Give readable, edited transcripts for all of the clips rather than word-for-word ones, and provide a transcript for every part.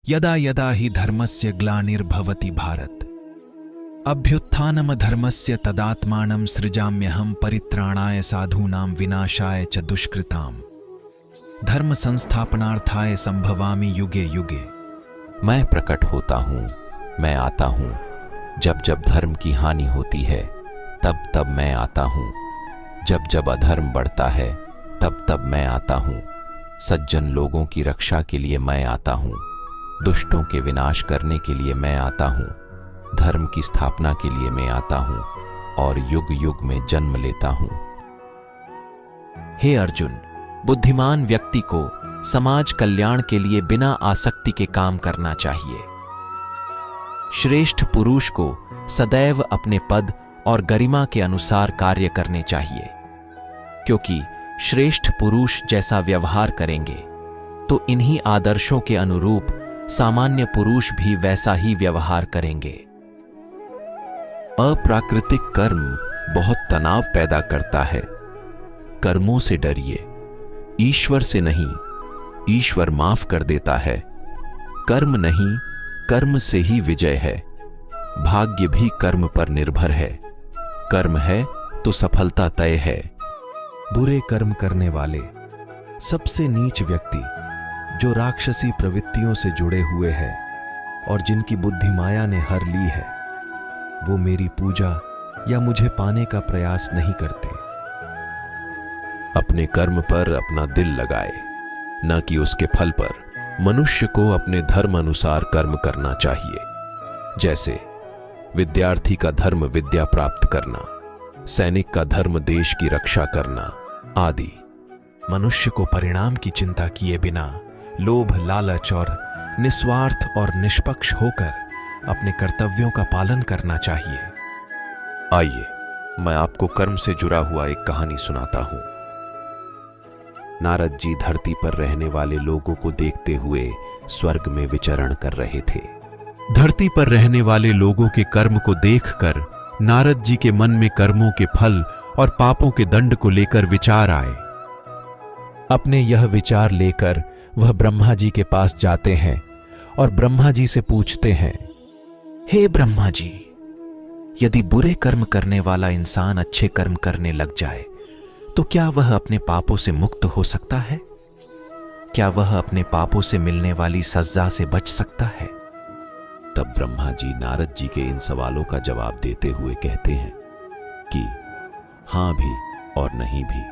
यदा यदा हि धर्मस्य ग्लानिर्भवति भारत अभ्युत्थानम धर्मस्य तदात्मानं सृजाम्यहं परित्राणाय साधूनां विनाशाय च दुष्कृताम् धर्म संस्थापनार्थाय संभवामि युगे युगे। मैं प्रकट होता हूँ, मैं आता हूँ। जब जब धर्म की हानि होती है तब तब मैं आता हूँ। जब जब अधर्म बढ़ता है तब तब मैं आता हूँ। सज्जन लोगों की रक्षा के लिए मैं आता हूँ। दुष्टों के विनाश करने के लिए मैं आता हूँ। धर्म की स्थापना के लिए मैं आता हूँ और युग युग में जन्म लेता हूँ। हे अर्जुन, बुद्धिमान व्यक्ति को समाज कल्याण के लिए बिना आसक्ति के काम करना चाहिए। श्रेष्ठ पुरुष को सदैव अपने पद और गरिमा के अनुसार कार्य करने चाहिए, क्योंकि श्रेष्ठ पुरुष जैसा व्यवहार करेंगे तो इन्हीं आदर्शों के अनुरूप सामान्य पुरुष भी वैसा ही व्यवहार करेंगे। अप्राकृतिक कर्म बहुत तनाव पैदा करता है। कर्मों से डरिए, ईश्वर से नहीं। ईश्वर माफ कर देता है। कर्म नहीं, कर्म से ही विजय है। भाग्य भी कर्म पर निर्भर है। कर्म है तो सफलता तय है। बुरे कर्म करने वाले सबसे नीच व्यक्ति जो राक्षसी प्रवृत्तियों से जुड़े हुए हैं और जिनकी बुद्धि माया ने हर ली है, वो मेरी पूजा या मुझे पाने का प्रयास नहीं करते। अपने कर्म पर अपना दिल लगाए, न कि उसके फल पर। मनुष्य को अपने धर्म अनुसार कर्म करना चाहिए। जैसे विद्यार्थी का धर्म विद्या प्राप्त करना, सैनिक का धर्म देश की रक्षा करना आदि। मनुष्य को परिणाम की चिंता किए बिना लोभ, लालच और निस्वार्थ और निष्पक्ष होकर अपने कर्तव्यों का पालन करना चाहिए। आइए, मैं आपको कर्म से जुड़ा हुआ एक कहानी सुनाता हूं। नारद जी धरती पर रहने वाले लोगों को देखते हुए स्वर्ग में विचरण कर रहे थे। धरती पर रहने वाले लोगों के कर्म को देखकर नारद जी के मन में कर्मों के फल और पापों के दंड को लेकर विचार आए। अपने यह विचार लेकर वह ब्रह्मा जी के पास जाते हैं और ब्रह्मा जी से पूछते हैं, हे ब्रह्मा जी, यदि बुरे कर्म करने वाला इंसान अच्छे कर्म करने लग जाए तो क्या वह अपने पापों से मुक्त हो सकता है? क्या वह अपने पापों से मिलने वाली सजा से बच सकता है? तब ब्रह्मा जी नारद जी के इन सवालों का जवाब देते हुए कहते हैं कि हां भी और नहीं भी।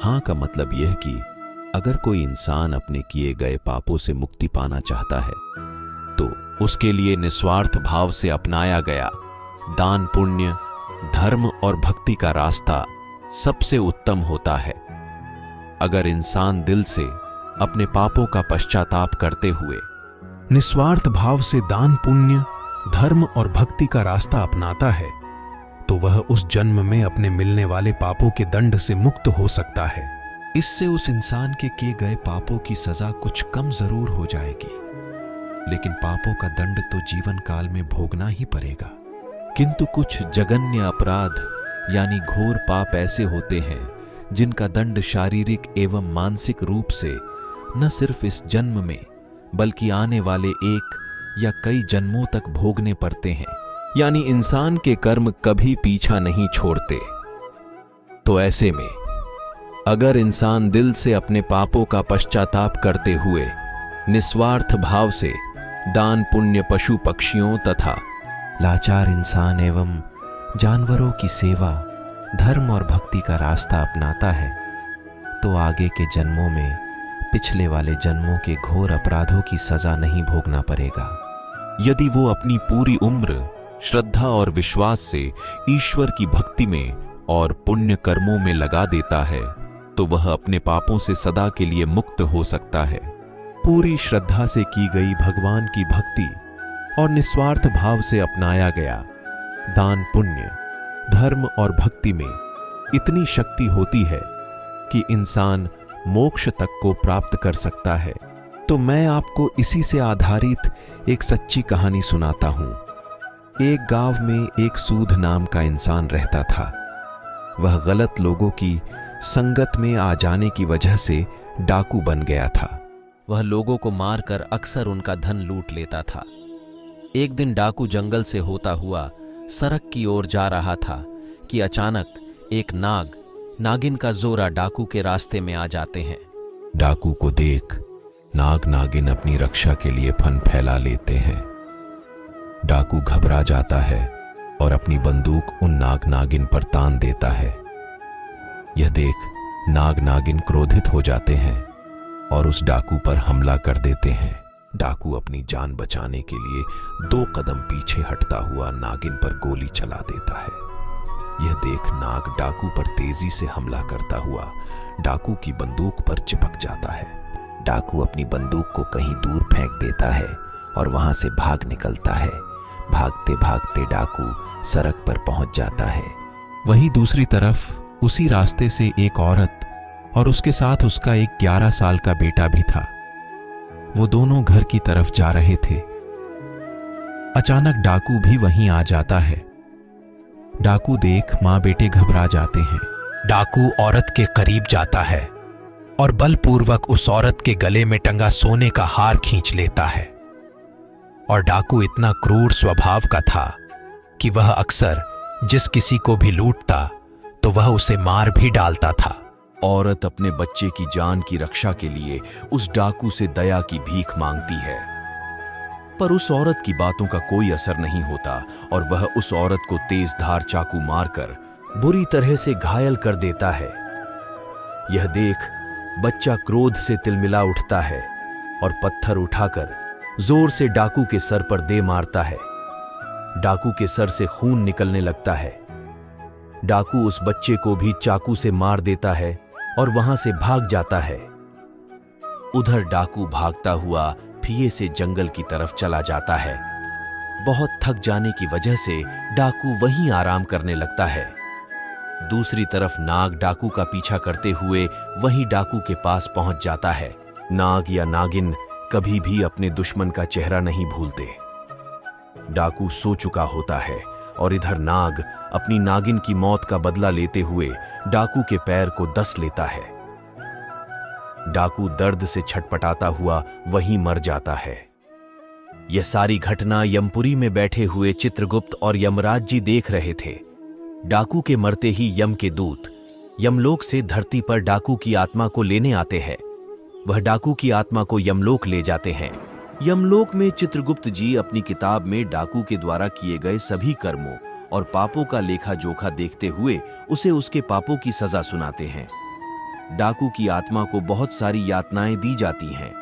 हां का मतलब यह कि अगर कोई इंसान अपने किए गए पापों से मुक्ति पाना चाहता है तो उसके लिए निस्वार्थ भाव से अपनाया गया दान, पुण्य, धर्म और भक्ति का रास्ता सबसे उत्तम होता है। अगर इंसान दिल से अपने पापों का पश्चाताप करते हुए निस्वार्थ भाव से दान, पुण्य, धर्म और भक्ति का रास्ता अपनाता है तो वह उस जन्म में अपने मिलने वाले पापों के दंड से मुक्त हो सकता है। इससे उस इंसान के किए गए पापों की सजा कुछ कम जरूर हो जाएगी, लेकिन पापों का दंड तो जीवन काल में भोगना ही पड़ेगा। किंतु कुछ जघन्य अपराध यानी घोर पाप ऐसे होते हैं जिनका दंड शारीरिक एवं मानसिक रूप से न सिर्फ इस जन्म में बल्कि आने वाले एक या कई जन्मों तक भोगने पड़ते हैं। यानी इंसान के कर्म कभी पीछा नहीं छोड़ते। तो ऐसे में अगर इंसान दिल से अपने पापों का पश्चाताप करते हुए निस्वार्थ भाव से दान, पुण्य, पशु पक्षियों तथा लाचार इंसान एवं जानवरों की सेवा, धर्म और भक्ति का रास्ता अपनाता है तो आगे के जन्मों में पिछले वाले जन्मों के घोर अपराधों की सजा नहीं भोगना पड़ेगा। यदि वो अपनी पूरी उम्र श्रद्धा और विश्वास से ईश्वर की भक्ति में और पुण्य कर्मों में लगा देता है तो वह अपने पापों से सदा के लिए मुक्त हो सकता है। पूरी श्रद्धा से की गई भगवान की भक्ति और निस्वार्थ भाव से अपनाया गया दान, पुण्य, धर्म और भक्ति में इतनी शक्ति होती है कि इंसान मोक्ष तक को प्राप्त कर सकता है। तो मैं आपको इसी से आधारित एक सच्ची कहानी सुनाता हूं। एक गांव में एक सूद नाम का इंसान रहता था। वह गलत लोगों की संगत में आ जाने की वजह से डाकू बन गया था। वह लोगों को मारकर अक्सर उनका धन लूट लेता था। एक दिन डाकू जंगल से होता हुआ सड़क की ओर जा रहा था कि अचानक एक नागिन का जोरा डाकू के रास्ते में आ जाते हैं। डाकू को देख नाग नागिन अपनी रक्षा के लिए फन फैला लेते हैं। डाकू घबरा जाता है और अपनी बंदूक उन नाग नागिन पर तान देता है। यह देख नाग नागिन क्रोधित हो जाते हैं और उस डाकू पर हमला कर देते हैं। डाकू अपनी जान बचाने के लिए 2 कदम पीछे हटता हुआ नागिन पर गोली चला देता है। यह देख नाग डाकू पर तेजी से हमला करता हुआ डाकू की बंदूक पर चिपक जाता है। डाकू अपनी बंदूक को कहीं दूर फेंक देता है और वहां से भाग निकलता है। भागते भागते डाकू सड़क पर पहुंच जाता है। वहीं दूसरी तरफ उसी रास्ते से एक औरत और उसके साथ उसका एक 11 साल का बेटा भी था। वो दोनों घर की तरफ जा रहे थे। अचानक डाकू भी वहीं आ जाता है। डाकू देख मां बेटे घबरा जाते हैं। डाकू औरत के करीब जाता है और बलपूर्वक उस औरत के गले में टंगा सोने का हार खींच लेता है। और डाकू इतना क्रूर स्वभाव का था कि वह अक्सर जिस किसी को भी लूटता तो वह उसे मार भी डालता था। औरत अपने बच्चे की जान की रक्षा के लिए उस डाकू से दया की भीख मांगती है, पर उस औरत की बातों का कोई असर नहीं होता और वह उस औरत को तेज धार चाकू मारकर बुरी तरह से घायल कर देता है। यह देख बच्चा क्रोध से तिलमिला उठता है और पत्थर उठाकर जोर से डाकू के सर पर दे मारता है। डाकू के सर से खून निकलने लगता है। डाकू उस बच्चे को भी चाकू से मार देता है और वहां से भाग जाता है। उधर डाकू भागता हुआ फिर से जंगल की तरफ चला जाता है। बहुत थक जाने की वजह से डाकू वहीं आराम करने लगता है। दूसरी तरफ नाग डाकू का पीछा करते हुए वहीं डाकू के पास पहुंच जाता है। नाग या नागिन कभी भी अपने दुश्मन का चेहरा नहीं भूलते। डाकू सो चुका होता है और इधर नाग अपनी नागिन की मौत का बदला लेते हुए डाकू के पैर को डस लेता है। डाकू दर्द से छटपटाता हुआ वहीं मर जाता है। यह सारी घटना यमपुरी में बैठे हुए चित्रगुप्त और यमराज जी देख रहे थे। डाकू के मरते ही यम के दूत यमलोक से धरती पर डाकू की आत्मा को लेने आते हैं। वह डाकू की आत्मा को यमलोक ले जाते हैं। यमलोक में चित्रगुप्त जी अपनी किताब में डाकू के द्वारा किए गए सभी कर्मों और पापों का लेखा जोखा देखते हुए उसे उसके पापों की सजा सुनाते हैं। डाकू की आत्मा को बहुत सारी यातनाएं दी जाती हैं।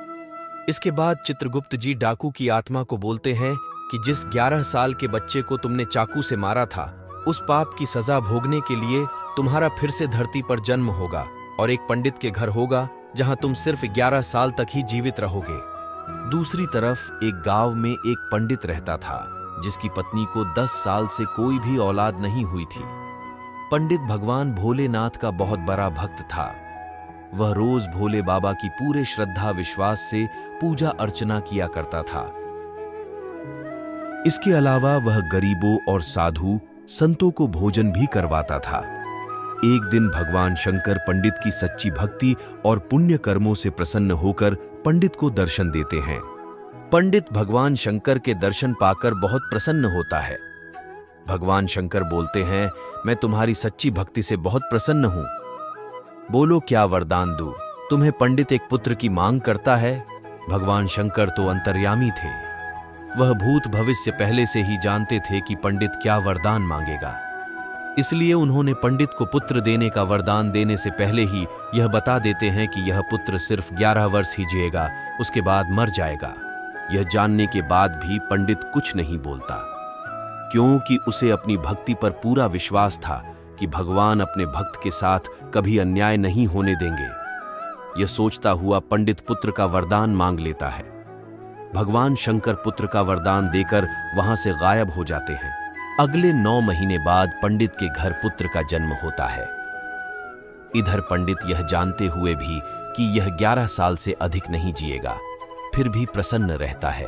इसके बाद चित्रगुप्त जी डाकू की आत्मा को बोलते हैं कि जिस 11 साल के बच्चे को तुमने चाकू से मारा था, उस पाप की सजा भोगने के लिए तुम्हारा फिर से धरती पर जन्म होगा और एक पंडित के घर होगा जहां तुम सिर्फ 11 साल तक ही जीवित रहोगे। दूसरी तरफ एक गांव में एक पंडित रहता था जिसकी पत्नी को 10 साल से कोई भी औलाद नहीं हुई थी। पंडित भगवान भोलेनाथ का बहुत बड़ा भक्त था। वह रोज भोले बाबा की पूरे श्रद्धा विश्वास से पूजा अर्चना किया करता था। इसके अलावा वह गरीबों और साधु संतों को भोजन भी करवाता था। एक दिन भगवान शंकर पंडित की सच्ची भक्ति और पुण्य कर्मों से प्रसन्न होकर पंडित को दर्शन देते हैं। पंडित भगवान शंकर के दर्शन पाकर बहुत प्रसन्न होता है। भगवान शंकर बोलते हैं, मैं तुम्हारी सच्ची भक्ति से बहुत प्रसन्न हूं। बोलो क्या वरदान दूं? तुम्हें पंडित एक पुत्र की मांग करता है। भगवान शंकर तो अंतर्यामी थे। वह भूत भविष्य पहले से ही जानते थे कि पंडित क्या वरदान मांगेगा। इसलिए उन्होंने पंडित को पुत्र देने का वरदान देने से पहले ही यह बता देते हैं कि यह पुत्र सिर्फ 11 वर्ष ही जिएगा, उसके बाद मर जाएगा। यह जानने के बाद भी पंडित कुछ नहीं बोलता, क्योंकि उसे अपनी भक्ति पर पूरा विश्वास था कि भगवान अपने भक्त के साथ कभी अन्याय नहीं होने देंगे। यह सोचता हुआ पंडित पुत्र का वरदान मांग लेता है। भगवान शंकर पुत्र का वरदान देकर वहां से गायब हो जाते हैं। अगले 9 महीने बाद पंडित के घर पुत्र का जन्म होता है। इधर पंडित यह जानते हुए भी कि यह 11 साल से अधिक नहीं जिएगा, फिर भी प्रसन्न रहता है।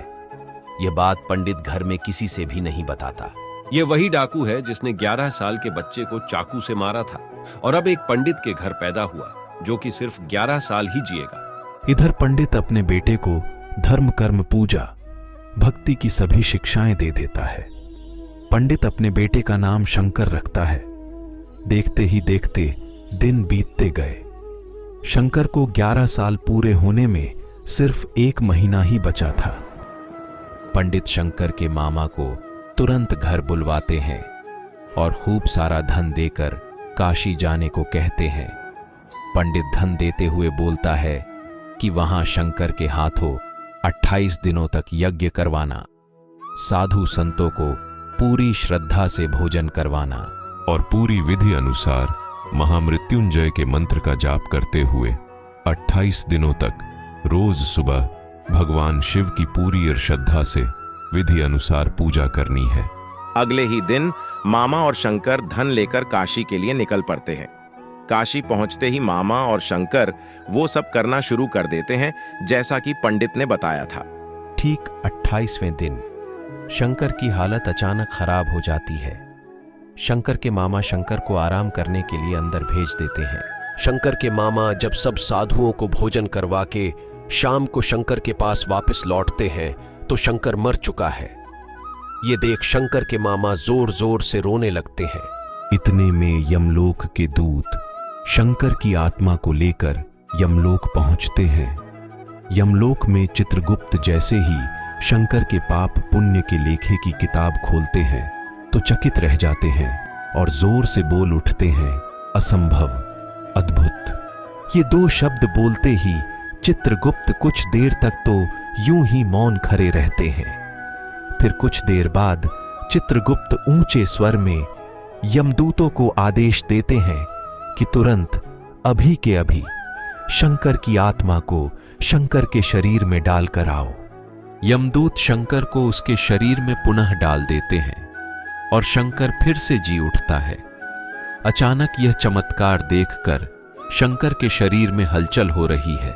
यह बात पंडित घर में किसी से भी नहीं बताता। यह वही डाकू है जिसने 11 साल के बच्चे को चाकू से मारा था और अब एक पंडित के घर पैदा हुआ जो कि सिर्फ 11 साल ही जिएगा। इधर पंडित अपने बेटे को धर्म कर्म पूजा भक्ति की सभी शिक्षाएं दे देता है। पंडित अपने बेटे का नाम शंकर रखता है। देखते ही देखते दिन बीतते गए। शंकर को 11 साल पूरे होने में सिर्फ 1 महीना ही बचा था। पंडित शंकर के मामा को तुरंत घर बुलवाते हैं और खूब सारा धन देकर काशी जाने को कहते हैं। पंडित धन देते हुए बोलता है कि वहां शंकर के हाथों 28 दिनों तक यज्ञ करवाना, साधु संतों को पूरी श्रद्धा से भोजन करवाना और पूरी विधि अनुसार महामृत्युंजय के मंत्र का जाप करते हुए 28 दिनों तक रोज सुबह भगवान शिव की पूरी श्रद्धा से विधि अनुसार पूजा करनी है। अगले ही दिन मामा और शंकर धन लेकर काशी के लिए निकल पड़ते हैं। काशी पहुंचते ही मामा और शंकर वो सब करना शुरू कर देते हैं जैसा कि पंडित ने बताया था। ठीक 28वें दिन शंकर की हालत अचानक खराब हो जाती है। शंकर के मामा शंकर को आराम करने के लिए अंदर भेज देते हैं। शंकर के मामा जब सब साधुओं को भोजन करवा के शाम को शंकर के पास वापस लौटते हैं तो शंकर मर चुका है। ये देख शंकर के मामा जोर जोर से रोने लगते हैं। इतने में यमलोक के दूत शंकर की आत्मा को लेकर यमलोक पहुंचते हैं। यमलोक में चित्रगुप्त जैसे ही शंकर के पाप पुण्य के लेखे की किताब खोलते हैं तो चकित रह जाते हैं और जोर से बोल उठते हैं, असंभव, अद्भुत। ये 2 शब्द बोलते ही चित्रगुप्त कुछ देर तक तो यूं ही मौन खड़े रहते हैं। फिर कुछ देर बाद चित्रगुप्त ऊंचे स्वर में यमदूतों को आदेश देते हैं कि तुरंत अभी के अभी शंकर की आत्मा को शंकर के शरीर में डालकर आओ। यमदूत शंकर को उसके शरीर में पुनः डाल देते हैं और शंकर फिर से जी उठता है। अचानक यह चमत्कार देखकर शंकर के शरीर में हलचल हो रही है।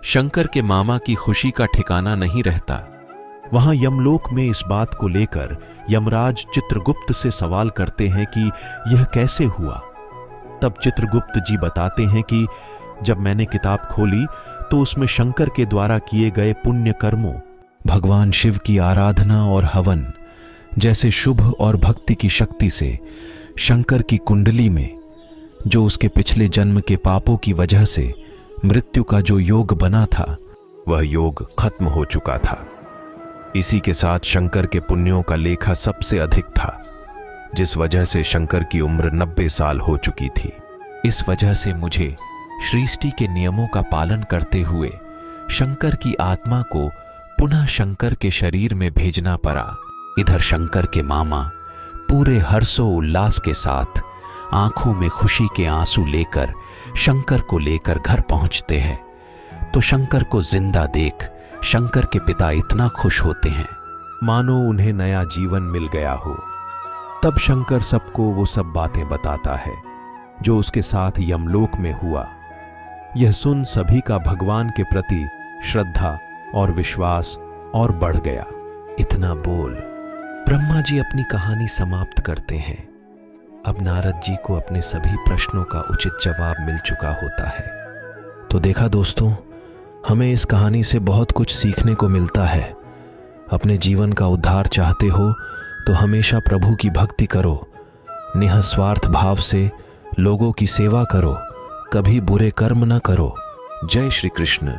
शंकर के मामा की खुशी का ठिकाना नहीं रहता। वहां यमलोक में इस बात को लेकर यमराज चित्रगुप्त से सवाल करते हैं कि यह कैसे हुआ। तब चित्रगुप्त जी बताते हैं कि जब मैंने किताब खोली तो उसमें शंकर के द्वारा किए गए पुण्य कर्मों, भगवान शिव की आराधना और हवन जैसे शुभ और भक्ति की शक्ति से शंकर की कुंडली में जो उसके पिछले जन्म के पापों की वजह से मृत्यु का जो योग बना था वह योग खत्म हो चुका था। इसी के साथ शंकर के पुण्यों का लेखा सबसे अधिक था, जिस वजह से शंकर की उम्र 90 साल हो चुकी थी। इस वजह से मुझे सृष्टि के नियमों का पालन करते हुए शंकर की आत्मा को पुनः शंकर के शरीर में भेजना पड़ा। इधर शंकर के मामा पूरे हर्षो उल्लास के साथ आंखों में खुशी के आंसू लेकर शंकर को लेकर घर पहुंचते हैं तो शंकर को जिंदा देख शंकर के पिता इतना खुश होते हैं मानो उन्हें नया जीवन मिल गया हो। तब शंकर सबको वो सब बातें बताता है जो उसके साथ यमलोक में हुआ। यह सुन सभी का भगवान के प्रति श्रद्धा और विश्वास और बढ़ गया। इतना बोल ब्रह्मा जी अपनी कहानी समाप्त करते हैं। अब नारद जी को अपने सभी प्रश्नों का उचित जवाब मिल चुका होता है। तो देखा दोस्तों, हमें इस कहानी से बहुत कुछ सीखने को मिलता है। अपने जीवन का उद्धार चाहते हो तो हमेशा प्रभु की भक्ति करो, निःस्वार्थ भाव से लोगों की सेवा करो, कभी बुरे कर्म न करो। जय श्री कृष्ण।